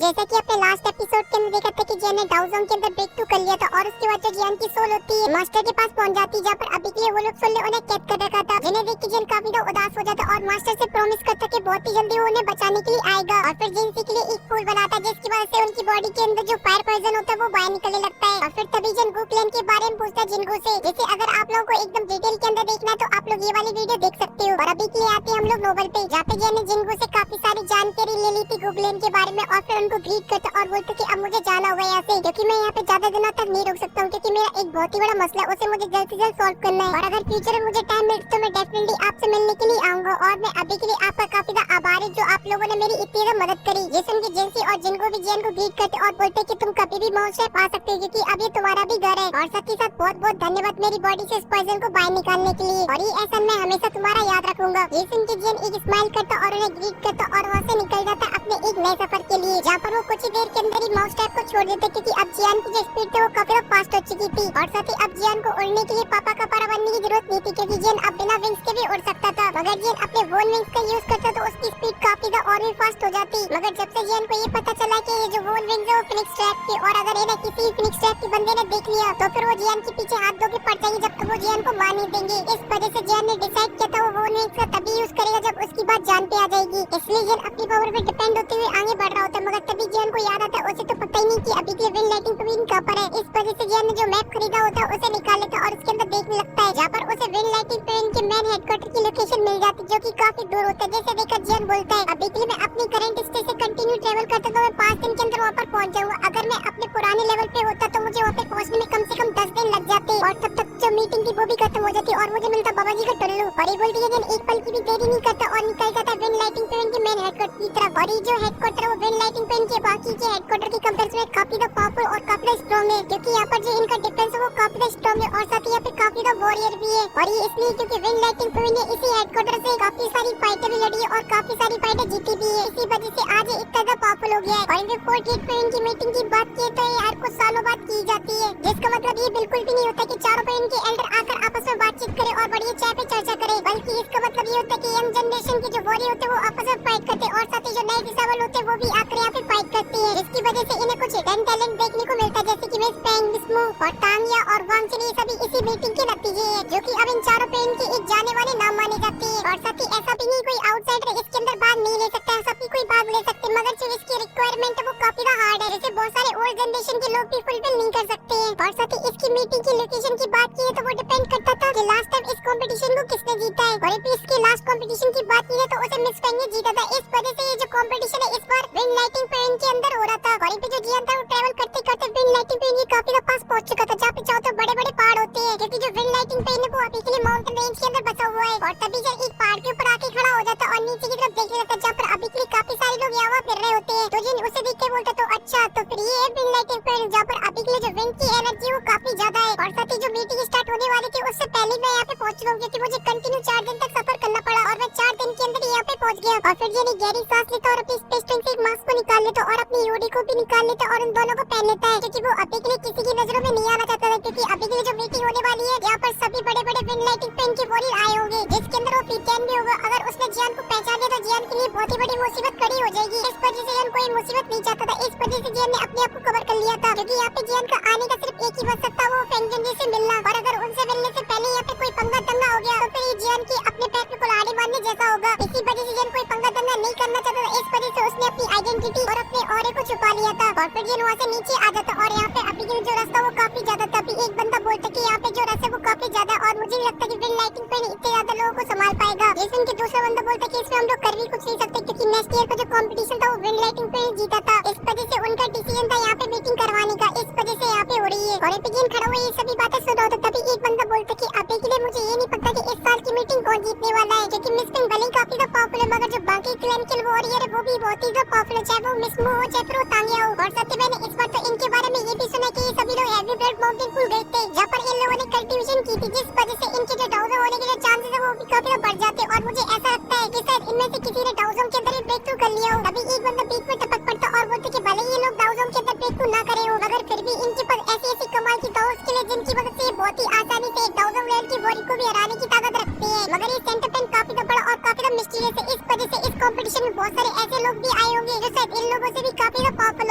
जैसा कि अपने लास्ट एपिसोड के अंदर देखा था कि जियान ने डाउजोंग के अंदर ब्रेक थ्रू कर लिया था और उसके बाद जो जियान की सोल होती है मास्टर के पास पहुंच जाती है, जहाँ पर अभी के लिए वो लोग सोल ने उन्हें कैद कर रखा था, जिन्हें देख के जियान काफी उदास हो जाता और मास्टर से प्रॉमिस करता कि बहुत ही जल्दी वो उन्हें बचाने के लिए आएगा और फिर जिनसी के लिए एक फूल बनाता है, जिसकी वजह से उनकी बॉडी के अंदर जो फायर पॉइजन होता है वो बाहर निकलने लगता है। और फिर तभी जिन गुकलेन के बारे में पूछता है जिनको से, जैसे अगर आप लोगों को एकदम डिटेल के अंदर देखना है तो आप लोग ये वाली वीडियो देख सकते हो। और अभी के लिए आते हैं हम लोग नोबल पे, जहाँ पे जियान ने जिनको से काफी सारी जानकारी ले ली थी गुकलेन के बारे में और फिर उनको ग्रीट करता और बोलते कि अब मुझे जाना होगा यहाँ से, क्योंकि मैं यहाँ पे ज्यादा दिनों तक नहीं रुक सकता हूँ, क्योंकि मेरा एक बहुत ही बड़ा मसला है, उसे मुझे जल्द से जल्द सॉल्व करना है। और अगर फ्यूचर में मुझे टाइम मिले तो मैं डेफिनेटली आपसे मिलने के लिए आऊंगा और मैं अभी के लिए आपका काफी ज्यादा आभारी जो आप लोगों ने मेरी इतनी ज्यादा मदद करी। ये सुन के जेंसी और जिनको भी जियान को ग्रीट करते और बोलते कि तुम कभी भी माउस शेप आ सकते हो, क्योंकि अब ये तुम्हारा भी घर है। और साथ ही साथ बहुत बहुत धन्यवाद मेरी बॉडी से इस पॉइजन को बाहर निकालने के लिए, और ये एहसान मैं हमेशा तुम्हारा याद रखूंगा। ये सुन के जियान एक स्माइल करता और उन्हें ग्रीट करता और वहाँ से निकल जाता अपने एक नए सफर के लिए, जहाँ पर वो कुछ ही देर के अंदर ही माउस टैप को छोड़ देते, क्योंकि अब जियान की जो स्पीड थी वो काफी फास्ट हो चुकी थी। और साथ ही अब जियान को उड़ने के लिए पापा का पारा बनने की जरूरत नहीं थी, क्योंकि जियान अब बिना विंग्स के भी उड़ सकता था। मगर जियान अपने वोन विंग्स का यूज करता तो उसकी स्पीड काफी ज्यादा और भी फास्ट हो जाती। मगर जब से जियान को ये पता चला कि ये जो वोन विंग्स है वो फिनिक्स ट्रैप की, और अगर इन्हें किसी फिनिक्स ट्रैप के बंदे ने देख लिया तो फिर वो जियान के पीछे हाथ धो के पड़ जाएंगे, जब तक वो जियान को मार नहीं देंगे। इस वजह से जियान ने डिसाइड किया था वो वोन विंग्स का तभी यूज करेगा जब उसकी बात जान पे आ जाएगी। इसलिए जियान अपनी पावर पे डिपेंड होते हुए आगे बढ़ रहा होता है, मगर तभी जियान को याद आता है उसे तो पता ही नहीं कि अभी के विंड लाइटिंग ट्विन कहाँ पर है। इस वजह से जियान ने जो मैप खरीदा होता है उसे निकाल लेता और उसके अंदर देखने लगता है, जहाँ पर उसे विंड लाइटिंग ट्विन के मेन हेडक्वार्टर की लोकेशन मिल जाती है, जो कि काफी दूर होता है। जैसे देखा जियान बोलता है अभी के लिए मैं अपनी करंट स्टेज से कंटिन्यू ट्रेवल करता तो मैं 5 दिन के अंदर वहाँ पर पहुँच जाऊंगा। अगर मैं अपने पुराने लेवल पे होता तो मुझे वहाँ पे पहुँचने में कम से कम 10 दिन लग जाते और तब तक जो मीटिंग थी वो भी खत्म हो जाती और मुझे मिलता बाबा जी का टुल्लू। और ये बोलती है एक पल की भी देरी नहीं करता और निकल जाता विंड लाइटिंग ट्विन के मेन हेडक्वार्टर की तरफ। और ये जो हेडक्वार्टर है वो विंड लाइटिंग ट्विन के बाकी के हेडक्वार्टर की कंपैरिजन में काफी पावरफुल और काफी स्ट्रॉन्ग है, क्योंकि यहाँ पर जो इनका डिफेंस है वो काफी स्ट्रॉन्ग है और साथ ही यहाँ पे काफी वॉरियर भी है। और ये इसलिए क्योंकि विंड लाइटिंग ट्विन ने इसी हेडक्वार्टर से काफी सारी फाइटें भी लड़ी है और काफी सारी फाइटें जीती भी है। इसी वजह से आज ये इतना पावरफुल हो गया है। और इनके 48 ट्विन की मीटिंग की बात की तो ये हर कुछ सालों बाद की जाती है, जिसका मतलब ये बिल्कुल भी नहीं होता कि चारों ट्विन के एल्डर आकर आपस में बातचीत करे और बढ़िया चाय पे चर्चा करे, बल्कि इसका मतलब ये होता है कि यंग जनरेशन के जो वॉरियर होते हैं वो आपस में फाइट करते हैं और साथ ही जो नए डिसेबल होते हैं वो भी आकर यहाँ पे फाइट करते हैं, जिसकी वजह से इन्हें कुछ हिडन टैलेंट देखने को मिलता है, जैसे कि मिस पेंग, मिसमू और तांगिया और वांगचिन, ये सभी इसी मीटिंग के नतीजे हैं, जो कि अब इन चारों ट्विन के एक जाने वाले नाम माने जाते हैं। और साथ ही ऐसा भी नहीं कोई आउटसाइडर इसके अंदर भाग नहीं ले सकता है, सबकी कोई भाग ले सकते, मगर जो इसकी रिक्वायरमेंट है वो काफी हार्ड है, जैसे बहुत सारे ओल्ड जनरेशन के लोग भी फुलफिल नहीं कर सकते हैं। और साथ ही इसकी मीटिंग की लोकेशन की बात की तो वो डिपेंड करता था कि लास्ट टाइम इस कंपटीशन को किसने जीता है, और फिर इसके लास्ट कंपटीशन की बात की तो उसे मिस पेंग ने जीता था। इस वजह से ये जो कंपटीशन है इस बार विंड लाइटिंग ट्विन के अंदर हो रहा था। और फिर जो जियान था वो ट्रैवल करते करते विंड लाइटिंग ट्विन के काफी पास पहुंच चुका था, जहाँ पे चाहो तो बड़े बड़े पहाड़ होते हैं, क्योंकि जो विंड लाइटिंग ट्विन है वो अभी के लिए माउंटेन रेंज के अंदर बसा हुआ है। और तभी जब एक पहाड़ के ऊपर आके खड़ा हो जाता और नीचे की तरफ देखने लगता, जहाँ पर अभी के लिए काफी सारे लोग यहाँ फिर रहे होते हैं, तो जिन उसे देख के बोलता तो अच्छा तो फिर ये है विंड लाइटिंग ट्विन, जहाँ पर अभी के लिए जो विंड की एनर्जी वो काफी ज्यादा है। और साथ ही जो मीटिंग स्टार्ट होने वाली थी उससे पहले मैं यहाँ पे पहुंच चुका हूँ, क्योंकि मुझे कंटिन्यू 4 दिन तक सफर करना पड़ा और मैं 4 दिन के अंदर यहाँ पे पहुंच गया। और फिर ये गहरी सांस लेता और अपनी स्पेस टैंक से एक मास्क को निकाल लेता और अपनी यूडी को भी निकाल लेता और उन दोनों को पहन लेता है, क्योंकि वो अभी के लिए किसी की नजरों में नहीं आना चाहता था, क्योंकि अभी के लिए जो मीटिंग होने वाली है यहाँ पर सभी बड़े बड़े विंड लाइटिंग ट्विन के वॉरियर आए होंगे, जिसके अंदर वो पीटैन भी होगा। अगर उसने जियान को पहचान लिया तो जियान के लिए बहुत ही बड़ी मुसीबत खड़ी हो जाएगी। इस वजह से जियान कोई मुसीबत नहीं चाहता था, इस वजह से जियान ने अपने आप को कवर कर लिया था, क्योंकि यहाँ पे जियान का आने का सिर्फ एक ही मकसद था, वो फेंगजन जी से मिलना। और अगर उनसे मिलने से पहले यहाँ पे कोई पंगा दंगा हो गया तो फिर जियान की अपने पैर पे कुल्हाड़ी मारने जैसा होगा। इसी वजह से जियान कोई पंगा दंगा नहीं करना चाहता था, इस वजह से उसने अपनी आइडेंटिटी और अपने ऑरे को छुपा लिया था। और फिर जियान वहाँ से नीचे आ जाता और यहाँ पे अभी के जो रास्ता वो काफी ज्यादा था। अभी एक बंदा बोलता कि यहाँ पे जो रास्ता है वो काफी ज्यादा, और मुझे नहीं लगता कि विंड लाइटिंग ट्विन इतने ज्यादा लोगों को संभाल पाएगा। लेकिन के दूसरा बंदा बोलता कि इसमें हम लोग कर भी कुछ नहीं सकते, क्योंकि नेक्स्ट ईयर का जो कंपटीशन था वो विंड लाइटिंग ट्विन जीता था, इस वजह से उनका डिसीजन था यहाँ पे मीटिंग करवाने का, इस वजह से यहाँ पे हो रही है। और एपिजिन खड़ा हुआ ये सभी बातें सुन रहा था, तभी एक बंदा बोलता कि अभी के लिए मुझे ये नहीं पता कि इस साल की मीटिंग कौन जीतने वाला है, क्योंकि मिस पेंग भले काफी पावरफुल है, मगर जो बाकी क्लैन के वॉरियर है वो भी बहुत ही पावरफुल है, चाहे वो मिसमू हो चाहे फिर वो तांगिया हो। और साथ ही मैंने इस बार तो इनके बारे में ये भी सुना कि ये सभी लोग हेवी ब्लड माउंटेन पुल गए थे, जहाँ पर इन लोगों ने कल्टीवेशन की थी, जिस वजह से इनके जो डाउजर होने के जो चांसेस है वो भी काफी बढ़ जाते। और मुझे ऐसा लगता है कि शायद इनमें से किसी ने डाउजर के अंदर ब्रेक थ्रू कर लिया हो। अभी एक बंदा बीच में टपक पड़ता और बोलते कि भले ये लोग डाउजर के अंदर ब्रेक थ्रू ना करे हो, मगर फिर भी इनके पास ऐसी कमाल की दाव के लिए जिनकी वजह से ये बहुत ही आसानी से डाउजर लेवल की वॉरियर को भी हराने की ताकत रखते हैं। मगर ये सेंटर पेन काफी बड़ा और काफी मिस्टीरियस है, इस वजह से इस कंपटीशन में बहुत सारे ऐसे लोग भी आए होंगे जो शायद इन लोगों से भी काफी पावरफुल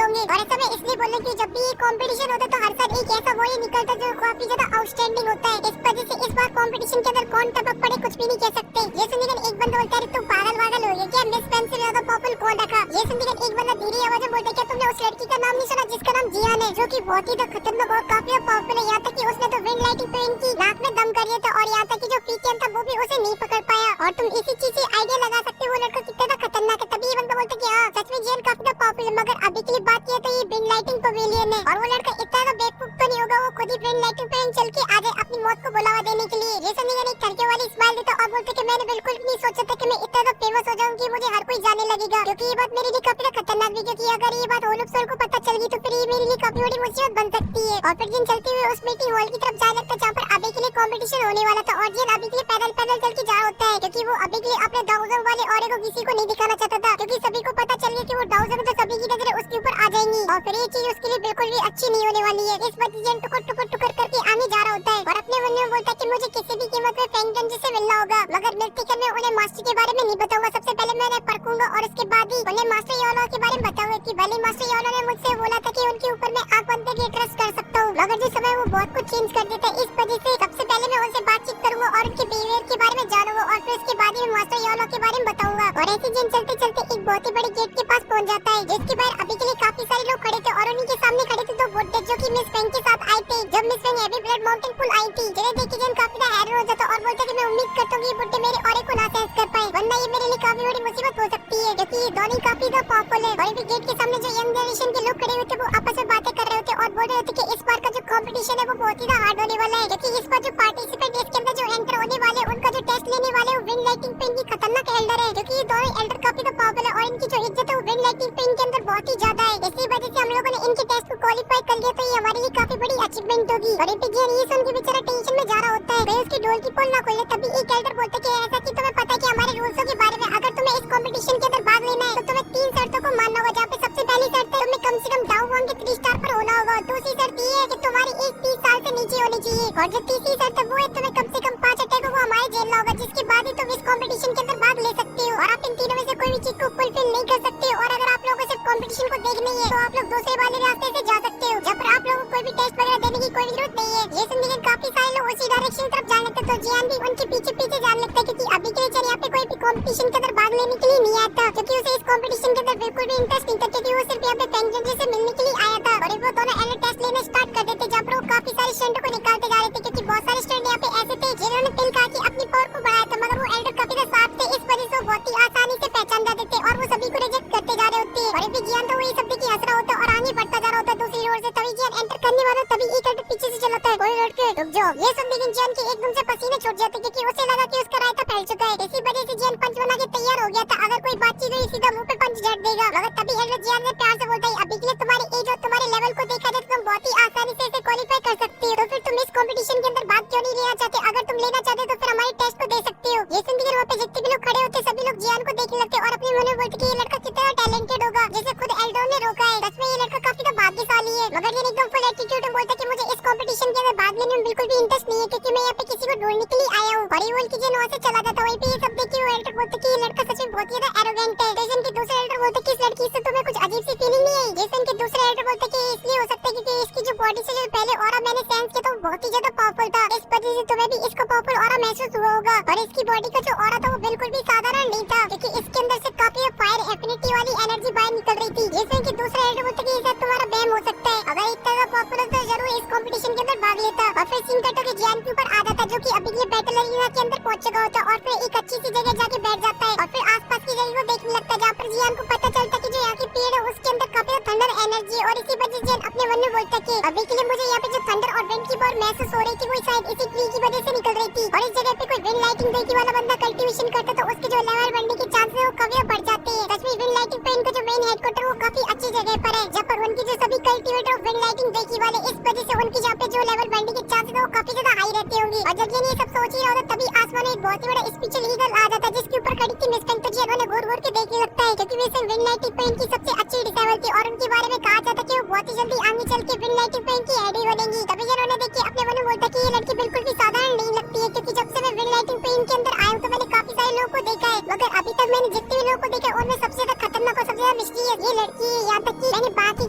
होंगे। और ऐसा मैं इसलिए बोल रही हूँ जब भी ये कंपटीशन होता है तो हर साल एक ऐसा वो ही निकलता है जो काफी ज्यादा आउटस्टैंडिंग होता है। इस वजह से इस बार कंपटीशन के अंदर कौन टपक पड़े कुछ भी नहीं कह सकते। ये सुनकर एक बंदा बोलता है तुम पागल हो गए क्या, मिस पेन से ज्यादा पॉपुलर कौन रखा। ये सुनकर एक बंदा धीरे आवाज में बोलता है क्या तुमने उस लड़की का नाम नहीं सुना जिसका नाम जियान है, जो कि बहुत ही खतरनाक और काफी पावरफुल है। यहाँ तक कि उसने तो विंड लाइटिंग पेन की नाक में दम कर दिया था और यहाँ तक कि जो पीकेएम था वो भी उसे नहीं पकड़ पाया। और तुम इसी चीज से आइडिया लगा सकते हो वो लड़का कितना खतरनाक है। तभी ये बंदा बोलता है कि हाँ सच में जियान काफी पावरफुल है, मगर अभी के लिए बात किया तो ये विंड लाइटिंग पवेलियन है। और वो लड़का इतना तो बेवकूफ तो नहीं होगा वो खुद ही विंड लाइटिंग पेन चल के आ जाए अपनी मौत को बुलावा देने के लिए। ये सुनकर एक करके वाली स्माइल देता और बोलते कि मैंने बिल्कुल भी नहीं सोचा था कि मैं इतना तो फेमस हो जाऊंगी, मुझे हर कोई जाने लगेगा। क्योंकि ये बात मेरे लिए काफी खतरनाक भी, क्योंकि अगर ये बात होल ऑफ सोल को पता चल गई तो फिर ये मेरे लिए काफी बड़ी मुसीबत बन सकती है। और फिर जिन चलते हुए उस मीटिंग हॉल की तरफ जाने लगता जहाँ पर अभी के लिए कंपटीशन होने वाला था। और जिन अभी के लिए पैदल चल के जा होता है क्योंकि वो अभी के लिए अपने डाउजर वाले ऑरे को किसी को नहीं दिखाना चाहता था, क्योंकि सभी को पता चल गया कि वो डाउजर तो सभी की नजरें उसके ऊपर आ जाएंगी और फिर ये चीज उसके लिए बिल्कुल भी अच्छी नहीं होने वाली है। इस वजह से टुकर करके आगे जा रहा होता है और अपने मन में बोलता है कि मुझे किसी भी कीमत पे फैंगटन से मिलना होगा, मगर मिलती कर मैं उन्हें मास्टर के बारे में नहीं बताऊंगा। सबसे पहले मैं उन्हें परखूंगा और उसके बाद ही उन्हें मास्टर योलो के बारे में बताऊंगा कि भले मास्टर योलो ने मुझसे बोला था कि उनके ऊपर मैं आंख बंद करके ट्रस्ट कर सकता हूँ, मगर जिस समय वो बहुत कुछ चेंज कर देता है। इस वजह से सबसे पहले मैं उनसे बातचीत करूंगा और उनके बिहेवियर के बारे में जानूंगा और फिर उसके बाद ही मैं मास्टर योलो के बारे में बताऊंगा। और ऐसे जिन चलते चलते एक बहुत ही बड़े गेट के पास पहुंच जाता है जिसके बाहर अभी के लिए काफी सारे लोग खड़े थे और उन्हीं के सामने खड़े थे दो बुड्ढे जो कि मिस पेंग के साथ आए थे जब मिस पेंग हैवी ब्लड माउंटेन पुल आई थी। जिन्हें देख के जन काफी हैरान हो जाता और बोलता कि मैं उम्मीद करता हूँ ये बुड्ढे मेरे ऑरे को ना सेंस कर पाए, वरना ये मेरे लिए काफी बड़ी मुसीबत हो सकती है, क्योंकि ये दोनों काफी पावरफुल है। और गेट के सामने जो यंग जनरेशन के लोग खड़े हुए थे वो आपस में बातें कर रहे होते और बोल रहे होते कि इस बार का जो कंपटीशन है वो बहुत ही हार्ड होने वाला है, क्योंकि इस बार जो पार्टिसिपेंट इसके अंदर जो एंटर होने वाले उनका जो टेस्ट लेने वाले वो विंड लाइटिंग पेन की खतरनाक एल्डर है, क्योंकि ये दोनों एल्डर काफी पावरफुल है और इनकी जो इज्जत है वो विंड लाइटिंग पेन के अंदर बहुत ही ज्यादा है। इसी वजह से हम लोगों ने इनके टेस्ट को क्वालीफाई कर लिया तो ये हमारे लिए काफी बड़ी अचीवमेंट होगी। और ये सुन के बेचारा टेंशन में जा रहा होता है, उसकी डोल की पोल ना खोले तभी एक एल्डर बोलता है कि ऐसा कि तुम्हें पता है कि हमारे रूल्सों के बारे में, अगर तुम्हें इस कंपटीशन के अंदर भाग लेना है तो तुम्हें 3 शर्तों को मानना होगा, जहाँ पे सबसे पहली शर्त है तुम्हें कम से कम डाउ वन के 3 स्टार पर होना होगा। दूसरी शर्त ये है कि तुम्हारी एज 30 साल से नीचे होनी चाहिए और जो तीसरी शर्त है वो है तुम्हें कम से कम 5 अटैकों को हमारे झेलना होगा, जिसके बाद ही तुम इस कंपटीशन के अंदर भाग ले सकते हो। और आप इन तीनों में से कोई भी चीज को फुलफिल नहीं कर सकते और अगर आप लोगों को सिर्फ कंपटीशन को देखना ही है तो आप लोग दूसरे वाले रास्ते से जा सकते हो, जहाँ पर आप लोगों को कोई भी टेस्ट वगैरह देने की कोई जरूरत नहीं है। ये सुनकर काफी सारे लोग उसी डायरेक्शन की तरफ जाने लगते तो जियान भी उनके पीछे जाने लगता है, क्योंकि अभी के लिए यहाँ पे कोई भी कंपटीशन के अंदर भाग लेने के लिए नहीं आया था, क्योंकि उसे इस कंपटीशन के अंदर बिल्कुल भी इंटरेस्ट नहीं था, क्योंकि वो सिर्फ यहाँ पे पेंगुइन से मिलने के लिए आया था। और वो दोनों एलर टेस्ट लेने स्टार्ट कर देते जहाँ पर वो काफी सारे स्टूडेंट को निकालते जा रहे थे, क्योंकि बहुत सारे स्टूडेंट यहाँ पे ऐसे थे जिन्होंने पिल खा के अपनी पावर को बढ़ाया था, मगर वो एल्डर काफी साफ थे, इस वजह से वो बहुत ही आसानी से पहचान जाते थे और वो सभी को रिजेक्ट करते जा रहे होते। और अभी जियान तो वही सब देखी हंस रहा होता और आगे बढ़ता जा रहा होता दूसरी रोड से। तभी जियान एंटर करने वाला तभी एक एल्डर पीछे से चलाता है, कोई रोड के रुक जाओ। ये सब लेकिन जियान के एकदम से पसीने छूट जाते क्योंकि उसे लगा कि उसका रायता फैल चुका है। इसी वजह से जियान पंच बना के तैयार हो गया था, अगर कोई बातचीत हुई सीधा मुंह पे पंच झड़ देगा। मगर तभी एल्डर जियान ने प्यार से बोलता है अभी के लिए तुम्हारी एज और तुम्हारे लेवल को देखा जाए तो तुम बहुत ही आसानी से इसे क्वालीफाई कर सकते हो, तो फिर तुम इस कंपटीशन के अंदर भाग क्यों नहीं लेना चाहते? अगर तुम लेना चाहते तो फिर हमारे टेस्ट को दे सकते हो। ये सुनकर वहाँ पे जितने भी लोग खड़े होते सभी लोग जियान को देखने लगते और अपने मन में बोलते कि ये लड़का कितना टैलेंटेड होगा, जैसे खुद एल्डर ने रोका है। सच में ये लड़का काफी तो भाग्यशाली है। मगर ये एकदम फुल एटीट्यूड में बोलता है कि मुझे इस कंपटीशन के अंदर भाग लेने में बिल्कुल भी इंटरेस्ट नहीं है, क्योंकि मैं यहाँ पे किसी को ढूंढने के लिए आया हूँ। और ये बोल के जिन वहाँ से चला जाता वहीं पे ये सब देखिए वो एल्डर बोलता है कि ये लड़का सच में बहुत ही ज्यादा एरोगेंट है। जैसे इनके दूसरे एल्डर बोलते कि इस लड़की से तुम्हें कुछ अजीब सी फीलिंग नहीं है? जैसे इनके दूसरे एल्डर बोलते कि इसलिए हो सकता है क्योंकि इसकी जो बॉडी से जो पहले ऑरा मैंने सेंस किया था वो बहुत ही ज्यादा पावरफुल था, इस वजह से तुम्हें भी इसका पावरफुल ऑरा महसूस हुआ होगा। और इसकी बॉडी का जो ऑरा था वो बिल्कुल भी साधारण नहीं था, क्योंकि इसके अंदर से काफी फायर एफिनिटी वाली एनर्जी बाहर निकल रही थी। जैसे कि दूसरा एल्डर बोलता कि ये तुम्हारा बैम हो सकता है, अगर इतना ज्यादा पॉपुलर तो जरूर इस कंपटीशन के अंदर भाग लेता। और फिर सीन कटो के जियान के ऊपर आ जाता जो कि अभी ये बैटल एरिया के अंदर पहुंच चुका होता और फिर एक अच्छी सी जगह जाके बैठ जाता है और फिर आसपास की जगह को देखने लगता है, जहाँ पर जियान को पता चलता है कि जो यहाँ की पेड़ है उसके अंदर काफी थंडर एनर्जी है। और इसी वजह से जियान अपने मन में बोलता है कि अभी के लिए मुझे यहाँ पे जो थंडर और विंड की पावर महसूस हो रही थी वो शायद इसी ट्री की वजह से निकल रही थी। और इस जगह पे कोई विंड लाइटिंग देखी वाला बंदा कल्टीवेशन करता तो उसके जो लेवल बढ़ने के चांसेस वो काफी बढ़ जाते हैं। सच में विंड लाइटिंग पे इनका जो मेन हेडक्वार्टर वो काफी अच्छी जगह पर है, जहाँ पर उनकी जो सभी कल्टीवेटर और विंड लाइटिंग देखी वाले इस वजह से उनकी जहाँ पे जो लेवल बढ़ने के चांसेस है वो काफी ज्यादा हाई रहते होंगे। और जब ये सब सोच ही रहा होता तभी आसमान में एक बहुत ही बड़ा स्पेशल ईगल आ जाता है, जिसके ऊपर खड़ी थी मिस पेंग। तो जियान उन्हें घूर के देखने लगता है, क्योंकि वैसे विंड लाइटिंग पे इनकी सबसे अच्छी डिसेबल थी और उनके बारे में कहा जाता है कि वो बहुत ही जल्दी आगे चल के विंड लाइटिंग पे इनकी हेड ही बनेंगी। तभी जियान उन्हें देख के अपने मन में बोलता है कि ये लड़की बिल्कुल भी साधारण नहीं लगती है, क्योंकि जब से मैं विंड लाइटिंग पे इनके अंदर आया हूँ तो मैंने काफी सारे लोगों को देखा है, मगर अभी तक मैंने जितने भी लोगों को देखा उनमें सबसे ज्यादा खतरनाक और सबसे ज्यादा मिस्टीरियस ये लड़की है। यहाँ तक कि मैंने बात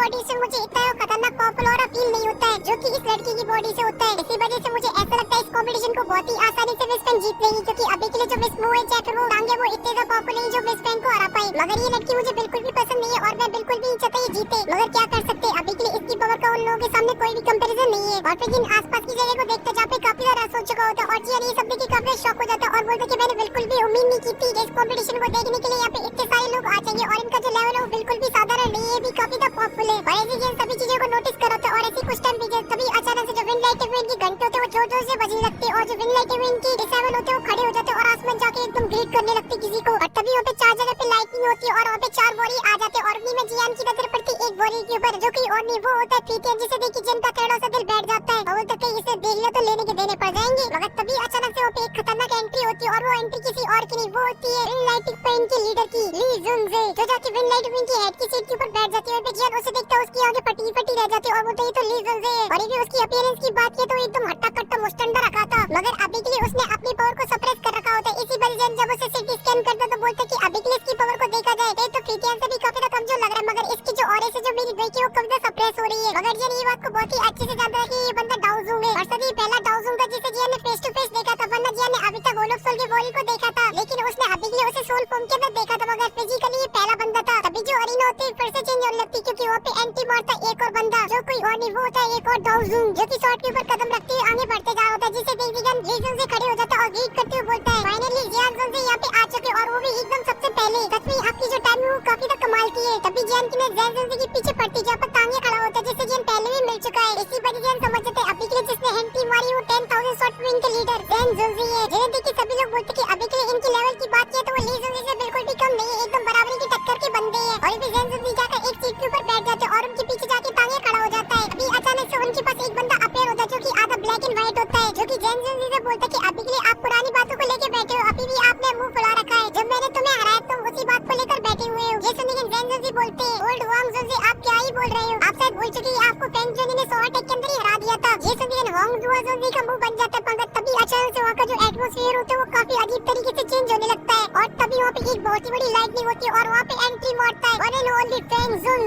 बॉडी से मुझे इतना खतरनाक पॉपुलर और फील नहीं होता है जो कि इस लड़की की बॉडी से होता है। इसी वजह से मुझे ऐसा लगता है इस कंपटीशन को बहुत ही आसानी से मिस फैन जीत लेगी, क्योंकि अभी के लिए जो मिस मूव है चाहे फिर वो टांगे वो इतने ज्यादा पॉपुलर है जो मिस फैन को हरा पाए। मगर ये लड़की मुझे बिल्कुल भी पसंद नहीं है और मैं बिल्कुल भी नहीं चाहता ये जीते, मगर क्या कर सकते हैं, अभी के लिए इसकी पावर का उन लोगों के सामने कोई भी कंपैरिजन नहीं है। और फिर इन आसपास की जगह को देखते जहाँ पे काफी ज्यादा रस हो चुका होता और जी ये सब देख के काफी शॉक हो जाता और बोलते कि मैंने बिल्कुल भी उम्मीद नहीं की थी इस कंपटीशन को देखने के लिए यहाँ पे इतने सारे लोग आ जाएंगे और इनका जो लेवल है वो बिल्कुल भी साधारण नहीं है, भी काफी ज्यादा पॉपुलर है। और ऐसी सभी चीजों को नोटिस करो तो और ऐसी कुछ टाइम पीछे तभी अचानक से जो विन लाइट इवेंट की घंटे होते हैं वो जोर जोर से बजने लगते हैं और जो विन लाइट इवेंट की डिसेबल होते हैं वो खड़े हो जाते हैं और आसमान जाके एकदम ग्रीट करने लगते किसी को। और तभी वहाँ पे 4 जगह पे लाइटनिंग होती है और वहाँ पे 4 बॉडी आ जाते हैं और उन्हीं में जियान की नजर पड़ती है एक बॉडी के ऊपर जो कि और नहीं वो होता है फीते जिसे देख के जिनका थोड़ा सा दिल बैठ जाता है और तक इसे देख लिया तो लेने के देने पड़ जाएंगे। मगर तभी अचानक से वहाँ पे एक खतरनाक एंट्री होती है और वो एंट्री किसी और की नहीं वो होती है विन लाइट इवेंट के लीडर की ली जुंगजे, जो जाके विन लाइट इवेंट की हेड की सीट के ऊपर बैठ जाती है। जियान उसे देखता है उसकी आंखें फटी रह जाती है और वो तो ये तो ली जुंगजे है। और ये उसकी अपीयरेंस की बात की तो एकदम हट्टा कट्टा मुस्टंडा रखा था, मगर अभी के लिए उसने अपनी पावर को सप्रेस कर रखा होता है। इसी वजह जब उसे सीटी स्कैन करता तो बोलता कि अभी के लिए इसकी पावर को देखा जाए तो फीतियान से भी काफी ज्यादा कमजोर लग रहा है, मगर इसकी जो ऑरे से जो मेरी बेटी है वो काफी ज्यादा सप्रेस हो रही है। मगर ये बात को बहुत ही अच्छे से जानता है कि ये बंदा डाउजूंग है और सभी पहला डाउजूंग था जिसे जियान ने फेस टू फेस देखा था, वरना जियान ने अभी तक गोलोक सोल के बॉडी को देखा था, लेकिन उसने अभी के लिए उसे सोल फॉर्म के अंदर देखा था, मगर फिजिकली ये पहला बंदा था। तभी जो अरीना होती है फिर से चेंज होने लगती क्योंकि वहाँ पे एंटी मारता एक और बंदा जो कोई और नहीं वो होता है एक और डाउजूंग जो कि शॉट के ऊपर कदम रखते हुए आगे बढ़ते जा रहा था, जिसे देख जियान लीजन से खड़े हो जाता है और ग्रीट करते हुए बोलता है फाइनली जियान जोन से यहाँ पे आ चुके और वो भी एकदम सबसे पहले। सच में आपकी जो टाइमिंग वो काफी तक कमाल की है। तभी जियान की नजर जैन जोन के पीछे पड़ती जहाँ पर तांगे खड़ा होता है जिसे जियान पहले भी मिल चुका है। इसी वजह से समझ जाते अभी के लिए जिसने एंटी मारी वो 10,000 शॉट में इनके लीडर जैन जोन है, जिन्हें देख के सभी लोग बोलते कि अभी के लिए इनकी लेवल की बात की तो वो लीजन से बिल्कुल भी कम नहीं है, एकदम बराबरी की टक्कर के बंदे हैं। और जैन जोन जाकर एक सीट के ऊपर बैठ जाते और उनके पीछे जाके तांगे खड़ा हो जाता है। अभी अचानक से उनके पास एक बंदा अपेयर होता है जो कि आधा ब्लैक एंड व्हाइट होता है, जो कि जैन जोन से बोलता है कि अभी के लिए आप पुरानी बातों को लेकर बैठे हो, अभी भी आपने मुंह फुला रखा है, जब मैंने तुम्हें हराया तुम उसी बात को लेकर बैठे हुए हो। ये सुनकर जैन जोन बोलते हैं ओल्ड वांग जोन आप क्या ही बोल रहे हो, आप शायद भूल चुके हैं आपको फेंग जोनी ने 100 अटैक के अंदर ही हरा दिया था। ये सुनकर वांग जोन का मुंह बन जाता है, मगर तभी अचानक से वहाँ का जो एटमॉस्फेयर होता है वो काफी अजीब तरीके से चेंज होने लगता है और तभी वहाँ पे एक बहुत ही बड़ी लाइटनिंग होती है और वहाँ पे एंट्री मारता है one and only Feng zone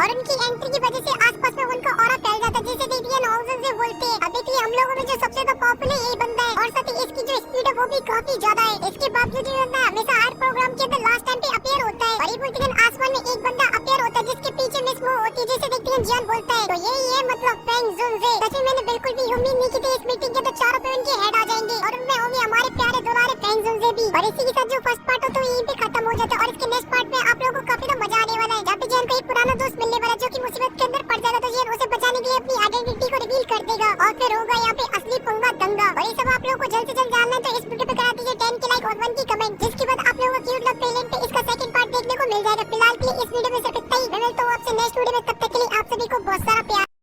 और उनकी एंट्री की वजह से आसपास में उनका ऑरा फैल जाता है, जिसे देख दिया वांग जोन बोलते हैं अभी के हम लोगों में जो सबसे ज्यादा पॉपुलर यही बंदा है और साथ ही इसकी जो स्पीड है वो भी काफी ज्यादा है। इसके बावजूद ये बंदा हमेशा हर प्रोग्राम के अंदर लास्ट टाइम पे अपीयर होता है और ये बोलते हैं आसमान में एक बंदा अपीयर होता है जिसके पीछे मिस मूव होती है, जिसे देखते हैं जियान बोलता है तो यही है मतलब फेंग जोन। सच में मैंने बिल्कुल भी उम्मीद नहीं की थी इस मीटिंग के तो चारों पे उनके हेड आ जाएंगे और उनमें होंगे हमारे प्यारे दुलारे फेंग जोन भी। और इसी के साथ जो फर्स्ट पार्ट हो तो यहीं पे खत्म हो जाता है और इसके नेक्स्ट पार्ट में आप लोगों को काफी तो मजा आने वाला है, जहाँ पे जियान का एक पुराना दोस्त मिलने वाला है जो कि मुसीबत के अंदर पड़ जाएगा, तो जियान उसे बचाने के लिए अपनी आइडेंटिटी को रिवील कर देगा और फिर होगा यहाँ पे असली पंगा दंगा। और ये सब आप लोगों को जल्द से जल्द जानना है तो इस वीडियो पे करा दीजिए 10 के लाइक और 1 की कमेंट, जिसके बाद आप लोगों को क्यूट लव प्लेलिस्ट पे इसका सेकंड पार्ट देखने को मिल जाएगा। फिलहाल के लिए इस वीडियो में सिर्फ इतना ही, मैं मिलता हूँ आपसे नेक्स्ट वीडियो में, तब तक के लिए आप सभी को बहुत सारा प्यार।